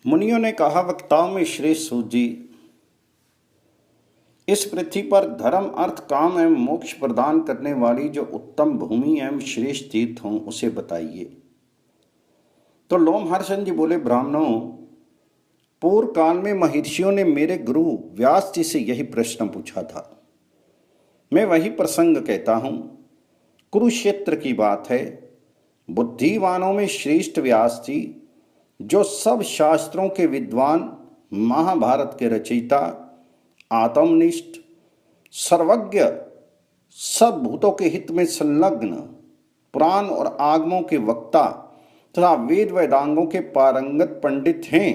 मुनियों ने कहा, वक्ताओं में श्रेष्ठ सूत जी, इस पृथ्वी पर धर्म अर्थ काम एवं मोक्ष प्रदान करने वाली जो उत्तम भूमि एवं श्रेष्ठ तीर्थ हों उसे बताइए। तो लोमहर्षण जी बोले, ब्राह्मणों, पूर्व काल में महर्षियों ने मेरे गुरु व्यास जी से यही प्रश्न पूछा था। मैं वही प्रसंग कहता हूँ। कुरुक्षेत्र की बात है। बुद्धिवानों में श्रेष्ठ व्यास जी, जो सब शास्त्रों के विद्वान, महाभारत के रचयिता, आत्मनिष्ठ, सर्वज्ञ, सब भूतों के हित में संलग्न, पुराण और आगमों के वक्ता तथा वेद वेदांगों के पारंगत पंडित हैं,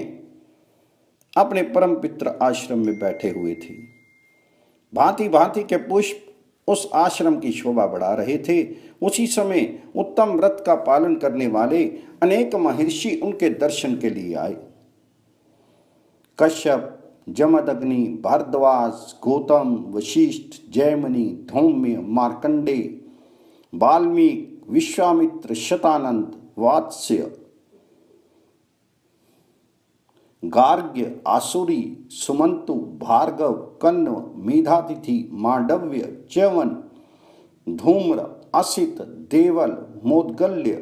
अपने परम पित्र आश्रम में बैठे हुए थे। भांति भांति के पुष्प उस आश्रम की शोभा बढ़ा रहे थे। उसी समय उत्तम व्रत का पालन करने वाले अनेक महर्षि उनके दर्शन के लिए आए। कश्यप, जमदग्नि, भारद्वाज, गौतम, वशिष्ठ, जयमुनि, धौम्य, मार्कंडे, वाल्मीकि, विश्वामित्र, शतानंद, वात्स्य, गार्ग्य, आसुरी, सुमंतु, भार्गव, कण्व, मेधातिथि, मांडव्य, च्यवन, धूम्र, असित, देवल, मोदगल्य,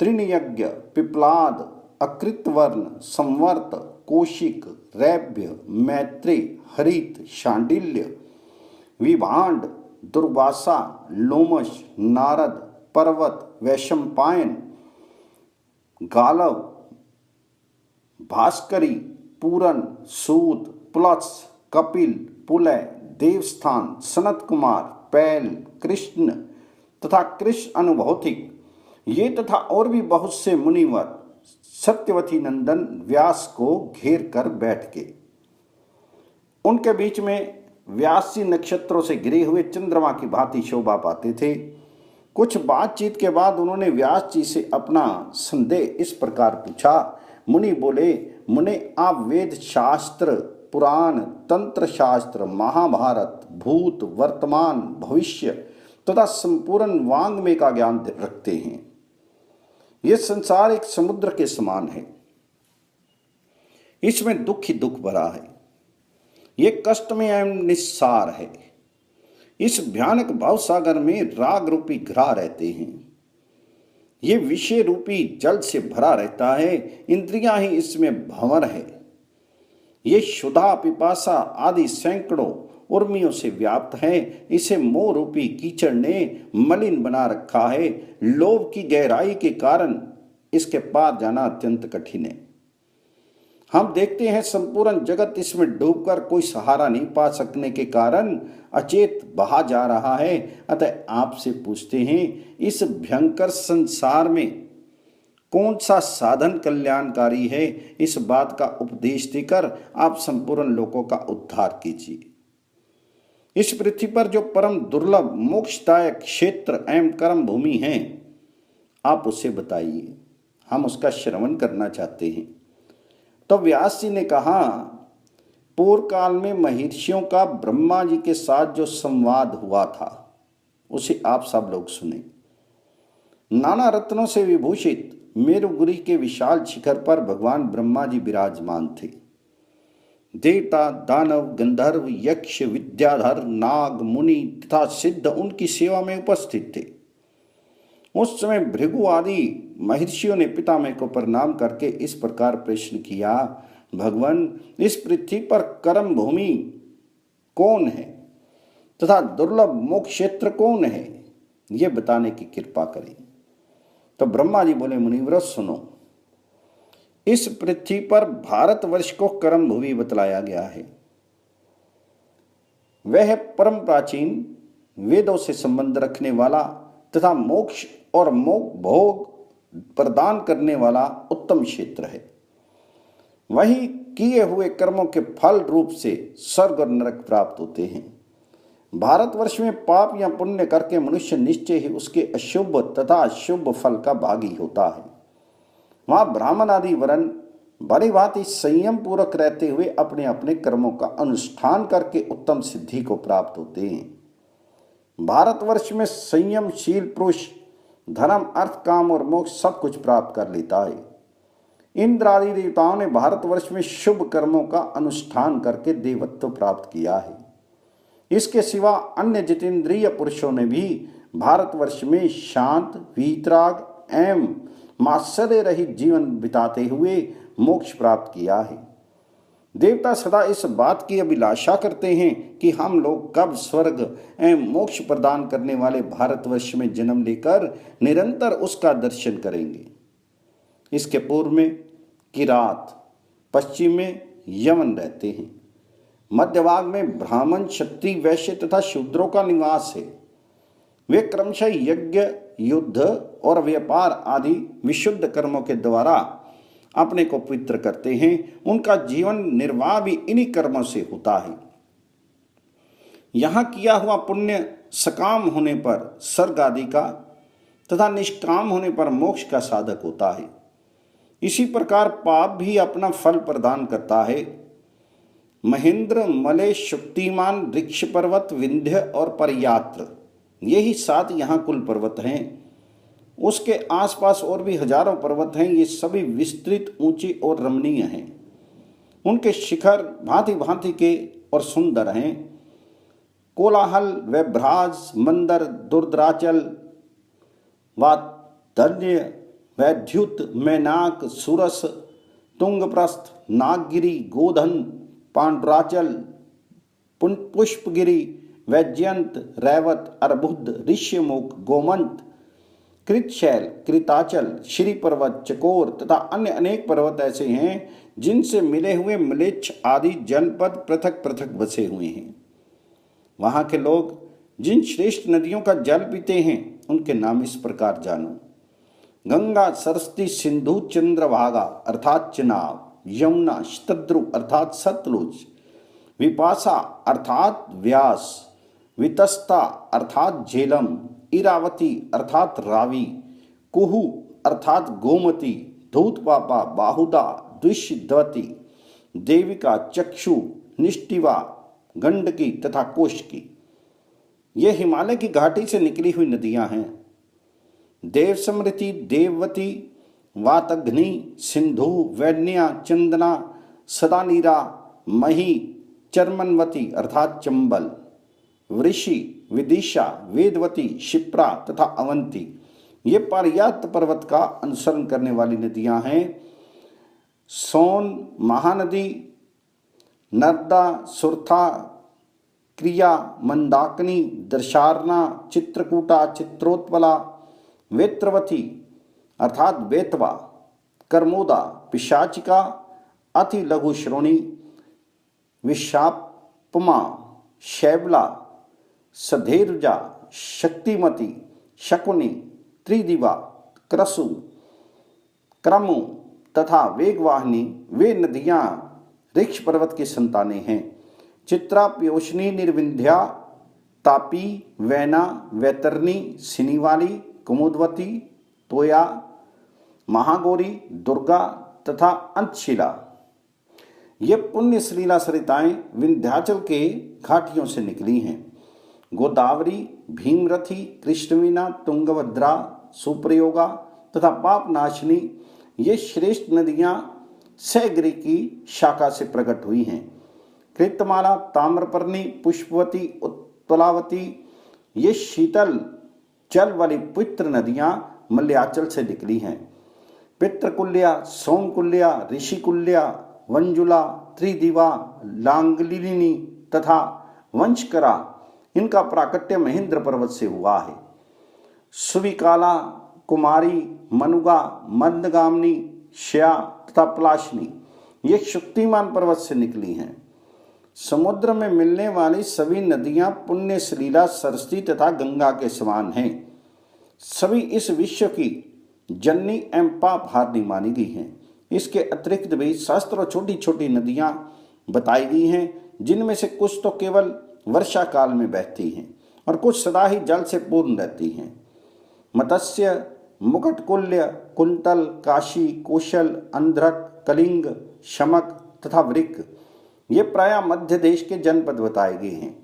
त्रिनयज्ञ, पिप्लाद, अकृतवर्ण, संवर्त, कौशिक, रैभ्य, मैत्री, हरित, शांडिल्य, विभांड, दुर्वासा, लोमश, नारद, पर्वत, वैशंपायन, गालव, भास्करी, पूरन, सूत, प्लस, कपिल, पुलय, देवस्थान, सनत कुमार, पैल, कृष्ण तथा कृष्ण अनुभौतिक, ये तथा और भी बहुत से मुनिवर सत्यवती नंदन व्यास को घेर कर बैठ गए। उनके बीच में व्यास जी नक्षत्रों से घिरे हुए चंद्रमा की भांति शोभा पाते थे। कुछ बातचीत के बाद उन्होंने व्यास जी से अपना संदेह इस प्रकार पूछा। मुनि बोले, मुने, आप वेद शास्त्र, पुराण, तंत्र शास्त्र, महाभारत, भूत, वर्तमान, भविष्य तथा संपूर्ण वांग्मय का ज्ञान रखते हैं। यह संसार एक समुद्र के समान है। इसमें दुख ही दुख भरा है। यह कष्टमय एवं निस्सार है। इस भयानक भवसागर में राग रूपी घिरा रहते हैं। ये विषय रूपी जल से भरा रहता है। इंद्रियां ही इसमें भंवर है। ये क्षुधा, पिपासा आदि सैकड़ों उर्मियों से व्याप्त है। इसे मोह रूपी कीचड़ ने मलिन बना रखा है। लोभ की गहराई के कारण इसके पार जाना अत्यंत कठिन है। हम देखते हैं संपूर्ण जगत इसमें डूबकर कोई सहारा नहीं पा सकने के कारण अचेत बहा जा रहा है। अतः आपसे पूछते हैं, इस भयंकर संसार में कौन सा साधन कल्याणकारी है? इस बात का उपदेश देकर आप संपूर्ण लोगों का उद्धार कीजिए। इस पृथ्वी पर जो परम दुर्लभ मोक्षदायक क्षेत्र एवं कर्म भूमि है, आप उसे बताइए। हम उसका श्रवण करना चाहते हैं। तो व्यास जी ने कहा, पूर्व काल में महर्षियों का ब्रह्मा जी के साथ जो संवाद हुआ था उसे आप सब लोग सुने। नाना रत्नों से विभूषित मेरुगिरी के विशाल शिखर पर भगवान ब्रह्मा जी विराजमान थे। देवता, दानव, गंधर्व, यक्ष, विद्याधर, नाग, मुनि तथा सिद्ध उनकी सेवा में उपस्थित थे। उस समय भृगु आदि महर्षियों ने पितामह को प्रणाम करके इस प्रकार प्रश्न किया, भगवान, इस पृथ्वी पर कर्म भूमि कौन है तथा दुर्लभ मोक्ष क्षेत्र कौन है, यह बताने की कृपा करें। तो ब्रह्मा जी बोले, मुनिव्रत सुनो। इस पृथ्वी पर भारतवर्ष को कर्म भूमि बतलाया गया है। वह परम प्राचीन, वेदों से संबंध रखने वाला तथा मोक्ष और भोग प्रदान करने वाला उत्तम क्षेत्र है। वही किए हुए कर्मों के फल रूप से स्वर्ग और नरक प्राप्त होते हैं। भारतवर्ष में पाप या पुण्य करके मनुष्य निश्चय ही उसके अशुभ तथा शुभ फल का भागी होता है। वहां ब्राह्मण आदि वर्ण बड़ी भांति संयम पूर्वक रहते हुए अपने अपने कर्मों का अनुष्ठान करके उत्तम सिद्धि को प्राप्त होते हैं। भारतवर्ष में संयमशील पुरुष धर्म, अर्थ, काम और मोक्ष सब कुछ प्राप्त कर लेता है। इंद्र आदि देवताओं ने भारतवर्ष में शुभ कर्मों का अनुष्ठान करके देवत्व प्राप्त किया है। इसके सिवा अन्य जितेंद्रिय पुरुषों ने भी भारतवर्ष में शांत, वीतराग एवं मात्सर्य रहित जीवन बिताते हुए मोक्ष प्राप्त किया है। देवता सदा इस बात की अभिलाषा करते हैं कि हम लोग कब स्वर्ग एवं मोक्ष प्रदान करने वाले भारतवर्ष में जन्म लेकर निरंतर उसका दर्शन करेंगे। इसके पूर्व में किरात, पश्चिम में यमन रहते हैं, मध्य भाग में ब्राह्मण, क्षत्रिय, वैश्य तथा शूद्रों का निवास है। वे क्रमशः यज्ञ, युद्ध और व्यापार आदि विशुद्ध कर्मों के द्वारा अपने को पवित्र करते हैं। उनका जीवन निर्वाह भी इन्हीं कर्मों से होता है। यहाँ किया हुआ पुण्य सकाम होने पर स्वर्ग आदि का तथा निष्काम होने पर मोक्ष का साधक होता है। इसी प्रकार पाप भी अपना फल प्रदान करता है। महेंद्र, मलेश, शुक्तिमान, वृक्ष पर्वत, विंध्य और परयात्र, यही 7 यहाँ कुल पर्वत हैं। उसके आसपास और भी हजारों पर्वत हैं। ये सभी विस्तृत, ऊंचे और रमणीय हैं। उनके शिखर भांति भांति के और सुंदर हैं। कोलाहल, वैभ्राज, मंदर, दुर्द्राचल, वाधन्य, वैद्युत, मैनाक, सुरस, तुंगप्रस्थ, नागगिरी, गोधन, पांडुराचल, पुष्पगिरी, वैजयंत, रैवत, अर्बुद, ऋष्यमुख, गोमंत, कृतशैल, कृताचल, श्री पर्वत, चकोर तथा अन्य अनेक पर्वत ऐसे हैं जिनसे मिले हुए म्लेच्छ आदि जनपद पृथक पृथक बसे हुए हैं। वहाँ के लोग जिन श्रेष्ठ नदियों का जल पीते हैं उनके नाम इस प्रकार जानो। गंगा, सरस्वती, सिंधु, चंद्रभागा अर्थात चिनाब, यमुना, शतद्रु अर्थात सतलुज, विपाशा अर्थात व्यास, वितस्ता अर्थात झेलम, इरावती अर्थात रावी, कुहू अर्थात गोमती, धूतपापा, बाहुदा, द्विषद्वती, देविका, चक्षु, निष्टिवा, गंडकी तथा कोशकी, ये हिमालय की घाटी से निकली हुई नदियां हैं। देव समृति, देववती, वातघ्नि, सिंधु, वैन्या, चंदना, सदानीरा, मही, चर्मनवती अर्थात चंबल, वृषि, विदिशा, वेदवती, शिप्रा तथा अवंती, ये पारियात पर्वत का अनुसरण करने वाली नदियां हैं। सोन, महानदी, नर्मदा, सुरथा, क्रिया, मंदाकिनी, दर्शारना, चित्रकूटा, चित्रोत्पला, वेत्रवती अर्थात बेतवा, कर्मोदा, पिशाचिका, अति लघु श्रोणी, विशापमा, शैवला, सधेरुजा, शक्तिमती, शकुनी, त्रिदिवा, क्रसु, क्रमु तथा वेगवाहिनी, वे नदियां ऋक्ष पर्वत की संतानें हैं। चित्रा, प्योशनी, निर्विंध्या, तापी, वैना, वैतरनी, सिनीवाली, कुमुदवती, तोया, महागौरी, दुर्गा तथा अंतशिला, ये पुण्य श्लीला सरिताएं विंध्याचल के घाटियों से निकली हैं। गोदावरी, भीमरथी, कृष्णवीना, तुंगभद्रा, सुप्रयोगा तथा पापनाशिनी, ये श्रेष्ठ नदियां सैगिरी की शाखा से प्रकट हुई हैं। कृतमाला, ताम्रपर्णी, पुष्पवती, उत्पलावती, ये शीतल जल वाली पवित्र नदियां मलयाचल से निकली हैं। पितृकुल्या, सोमकुल्या, ऋषिकुल्या, वंजुला, त्रिदिवा, लांगलिनी तथा वंशकरा, इनका प्राकट्य महेंद्र पर्वत से हुआ है। सुविकाला, कुमारी, मनुगा, मंदगामिनी, श्या तथा पलाशनी, ये शक्तिमान पर्वत से निकली हैं। समुद्र में मिलने वाली सभी नदियां पुण्य श्लीला, सरस्वती तथा गंगा के समान हैं। सभी इस विश्व की जननी एवं पापहारिणी मानी गई हैं। इसके अतिरिक्त भी शास्त्रों छोटी छोटी नदियां बताई गई हैं, जिनमें से कुछ तो केवल वर्षा काल में बहती हैं और कुछ सदा ही जल से पूर्ण रहती हैं। मत्स्य, मुकुटकुल्य, कुंतल, काशी, कौशल, अंध्रक, कलिंग, शमक तथा वृक, ये प्राय मध्य देश के जनपद बताए गए हैं।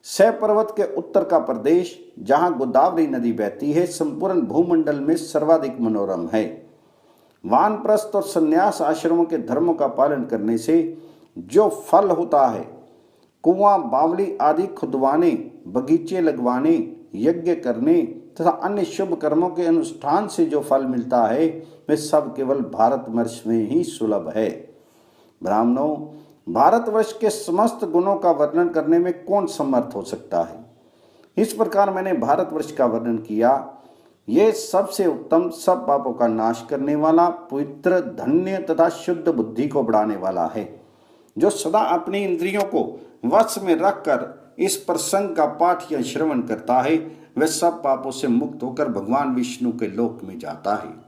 सह पर्वत के उत्तर का प्रदेश, जहाँ गोदावरी नदी बहती है, संपूर्ण भूमंडल में सर्वाधिक मनोरम है। वानप्रस्थ और संन्यास आश्रमों के धर्मों का पालन करने से जो फल होता है, कुआं बावली आदि खुदवाने, बगीचे लगवाने, यज्ञ करने तथा अन्य शुभ कर्मों के अनुष्ठान से जो फल मिलता है, वे सब केवल भारतवर्ष में ही सुलभ है। ब्राह्मणों, भारतवर्ष के समस्त गुणों का वर्णन करने में कौन समर्थ हो सकता है? इस प्रकार मैंने भारतवर्ष का वर्णन किया। ये सबसे उत्तम, सब पापों का नाश करने वाला, पवित्र, धन्य तथा शुद्ध बुद्धि को बढ़ाने वाला है। जो सदा अपनी इंद्रियों को वश में रखकर इस प्रसंग का पाठ या श्रवण करता है, वह सब पापों से मुक्त होकर भगवान विष्णु के लोक में जाता है।